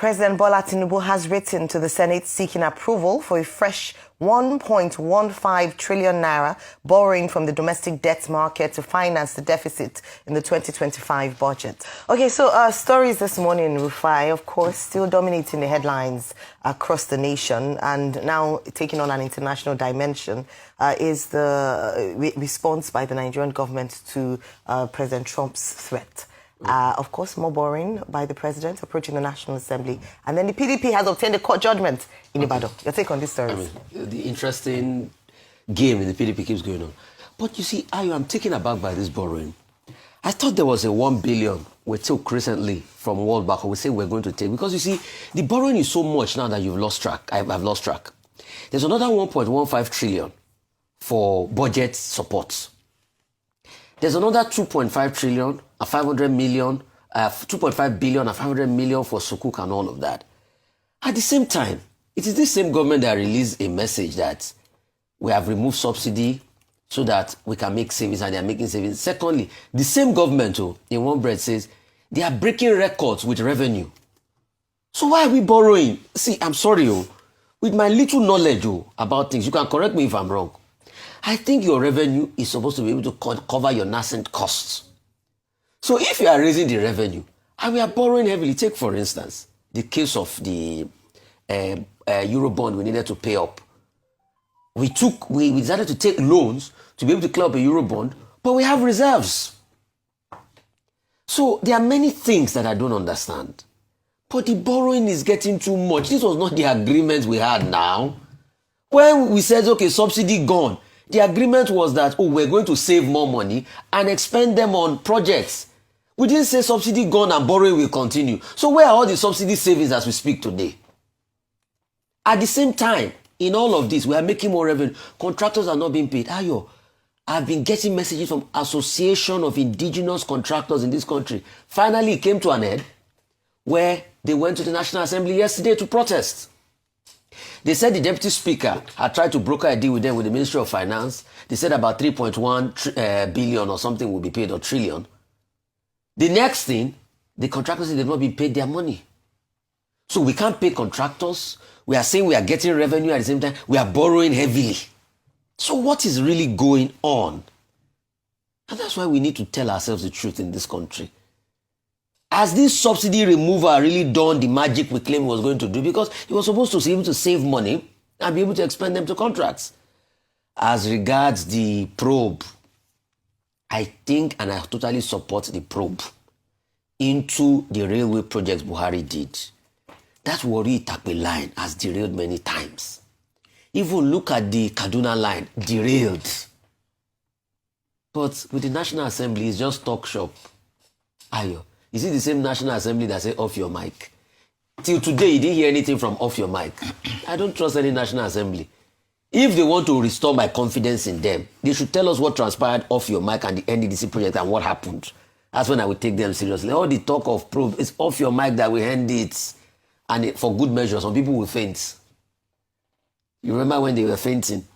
President Bola Tinubu has written to the Senate seeking approval for a fresh 1.15 trillion naira borrowing from the domestic debt market to finance the deficit in the 2025 budget. Okay, so stories this morning, Rufai, of course, still dominating the headlines across the nation and now taking on an international dimension is the response by the Nigerian government to President Trump's threat. Of course, more borrowing by the president approaching the National Assembly. And then the PDP has obtained a court judgment in Ibadan. Your take on this story? The interesting game in the PDP keeps going on. But you see, I'm taken aback by this borrowing. I thought there was a 1 billion we took recently from World Bank, or we say we're going to take. Because you see, the borrowing is so much now that you've lost track. I've lost track. There's another 1.15 trillion for budget support. There's another 2.5 trillion, 500 million, 2.5 billion, 500 million for Sukuk and all of that. At the same time, it is this same government that released a message that we have removed subsidy so that we can make savings, and they are making savings. Secondly, the same government, in one breath, says they are breaking records with revenue. So why are we borrowing? See, I'm sorry, with my little knowledge about things, you can correct me if I'm wrong. I think your revenue is supposed to be able to cover your nascent costs. So if you are raising the revenue and we are borrowing heavily, take for instance the case of the Eurobond we needed to pay up. We decided to take loans to be able to clear up a Eurobond, but we have reserves. So there are many things that I don't understand. But the borrowing is getting too much. This was not the agreement we had now. When we said, okay, subsidy gone, the agreement was that, we're going to save more money and expend them on projects. We didn't say subsidy gone and borrowing will continue. So where are all the subsidy savings as we speak today? At the same time, in all of this, we are making more revenue. Contractors are not being paid. I've been getting messages from Association of Indigenous Contractors in this country. Finally, it came to an end where they went to the National Assembly yesterday to protest. They said the deputy speaker had tried to broker a deal with them with the Ministry of Finance. They said about 3.1 billion or something will be paid, or trillion. The next thing, the contractors said they've not been paid their money. So we can't pay contractors. We are saying we are getting revenue at the same time. We are borrowing heavily. So what is really going on? And that's why we need to tell ourselves the truth in this country. Has this subsidy removal really done the magic we claimed it was going to do? Because it was supposed to be able to save money and be able to expend them to contracts. As regards the probe, I think, and I totally support the probe into the railway projects Buhari did. That Warri Itakpe line has derailed many times. Even look at the Kaduna line, derailed. But with the National Assembly, it's just talk shop. Is it the same National Assembly that say off your mic? Till today, you didn't hear anything from off your mic. I don't trust any National Assembly. If they want to restore my confidence in them, they should tell us what transpired off your mic and the NDDC project and what happened. That's when I would take them seriously. All the talk of probe, it's off your mic that we end it. And for good measure, some people will faint. You remember when they were fainting?